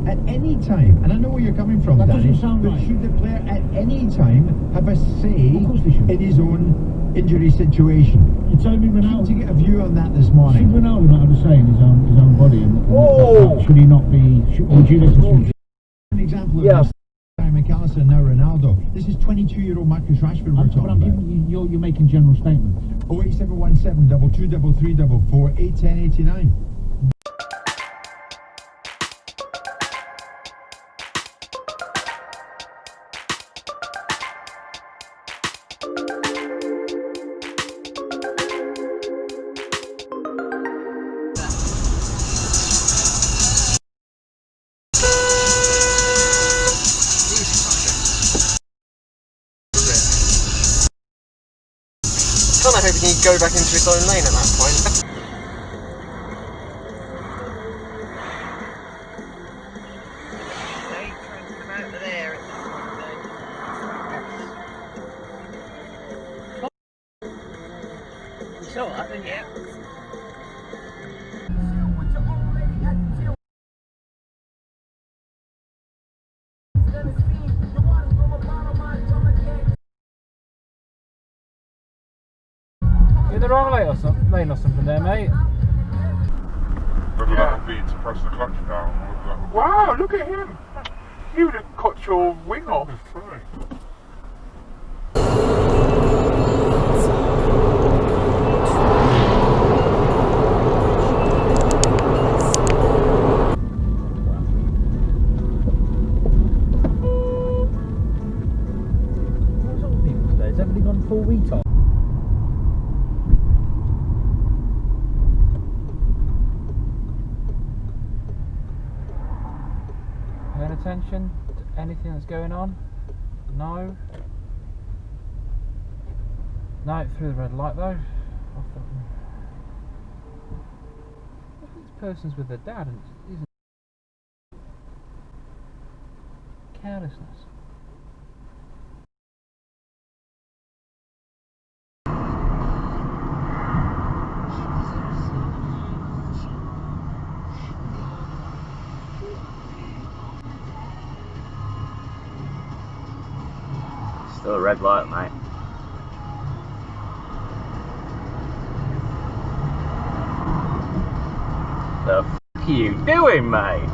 at any time, and I know where you're coming from, that Danny, doesn't sound but right. should the player at any time have a say Of course they should. in his own injury situation? You're telling me Keen Ronaldo... to get a view on that this morning. Should Ronaldo not have a say in his own body? And should he not be... Would you listen to him? An example of this, McAllister and now Ronaldo. This is 22-year-old Marcus Rashford we're talking But I'm about. giving you, you're making general statements. 08717 223344 81089. I hope he can go back into his own lane at that point. You saw that, didn't you? You're in the wrong lane or something there, mate. Whether that would be to press the clutch down. Wow, look at him! He would have cut your wing off. What's all the people today? Has everybody gone full retard? Paying attention to anything that's going on? No. No, through the red light though. This person's with their dad and isn't carelessness. Still a red light, mate. The f*** are you doing, mate?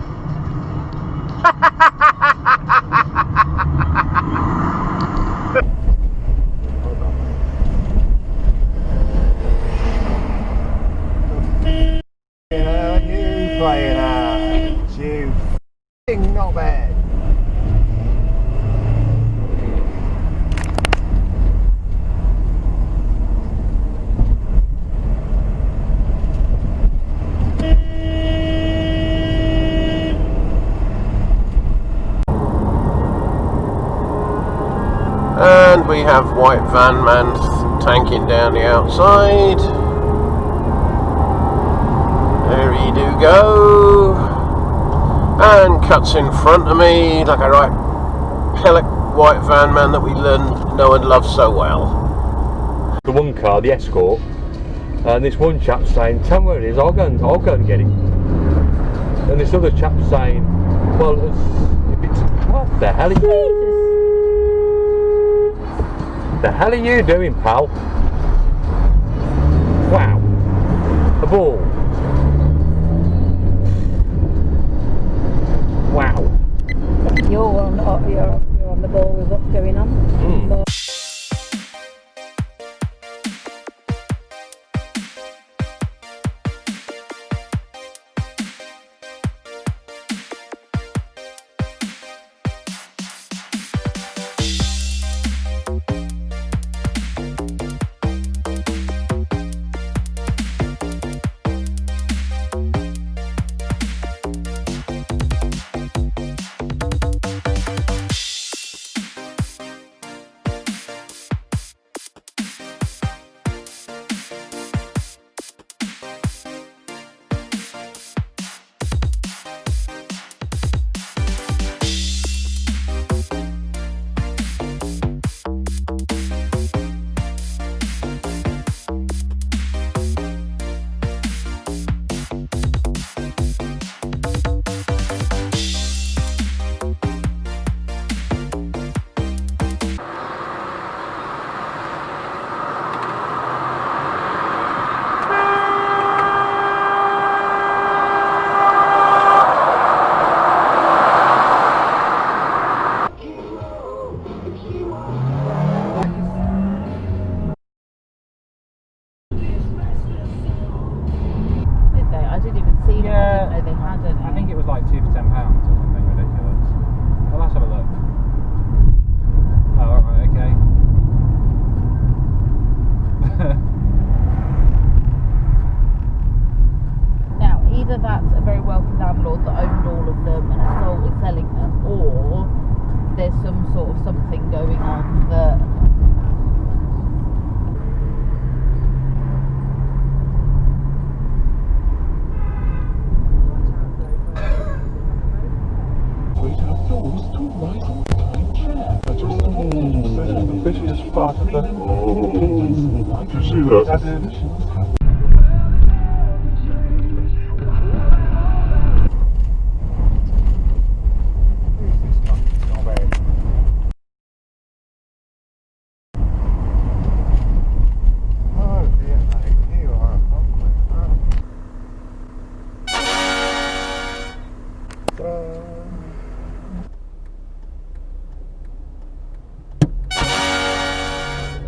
You playing out, you f***ing knobhead. And we have white van man tanking down the outside. There he do go. And cuts in front of me like a right pellet white van man that we know and love so well. The one car, the Escort, and this one chap saying, "Tell me where it is, I'll go and get it." And this other chap saying, "Well, if it's what the hell are you? The hell are you doing, pal?" Wow, a ball. Wow. You're on the ball with what's going on. going on that. Busy as fuck. Did you see that? I did.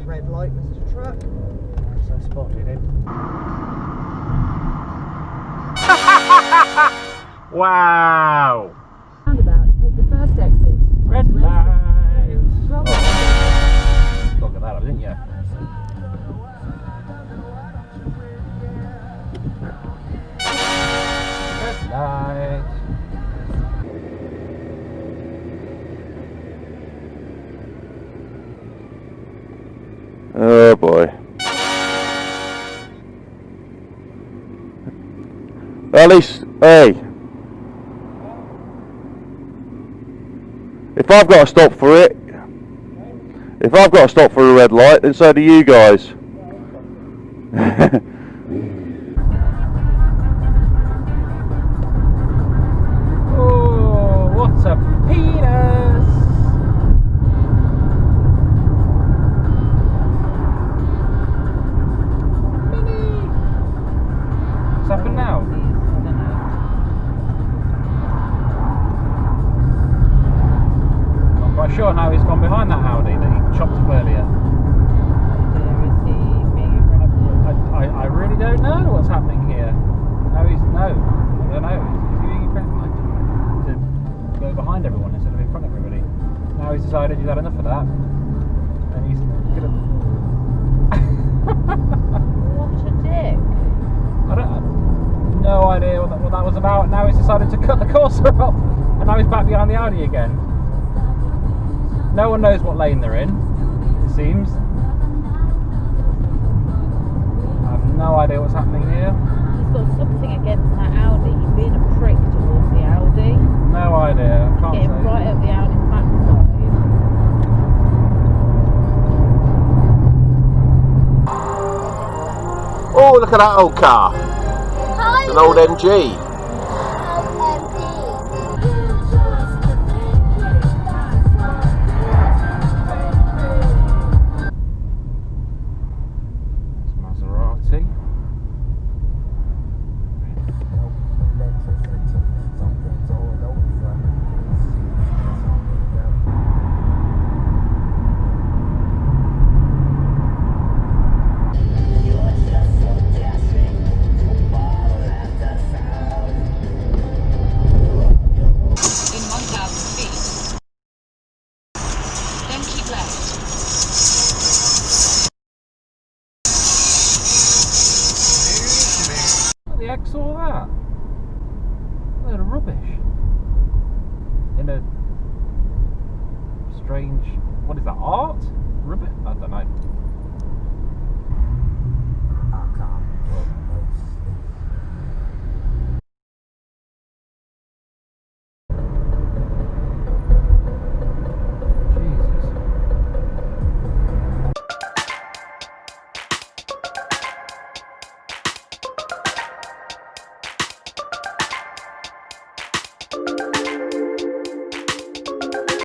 Red light, Mr. Truck. So I spotted him. Wow! Roundabout, take the first exit. Red lights. Drop Look at that, didn't you? Red lights. Oh boy. At least, hey, if I've got to stop for it, if I've got to stop for a red light, then so do you guys. Oh, what a penis! What's happened now? I'm quite sure now he's gone behind that Audi that he chopped up earlier. I really don't know what's happening here. No, I don't know. Is he being aggressive to go behind everyone instead of in front of everybody? Now he's decided he's had enough of that, and he's gonna. What a dick. I don't have no idea what that was about. Now he's decided to cut the Corsa off, and now he's back behind the Audi again. No one knows what lane they're in, it seems. I have no idea what's happening here. He's got something against that Audi. He's being a prick towards the Audi. No idea. I can't Getting say. right up the Audi's backside. Oh, look at that old car. It's an old MG. It's Maserati. In 1,000 feet. Then keep left. What the heck's all that? Load of rubbish. In a strange, what is that, art? Rubbish? I don't know.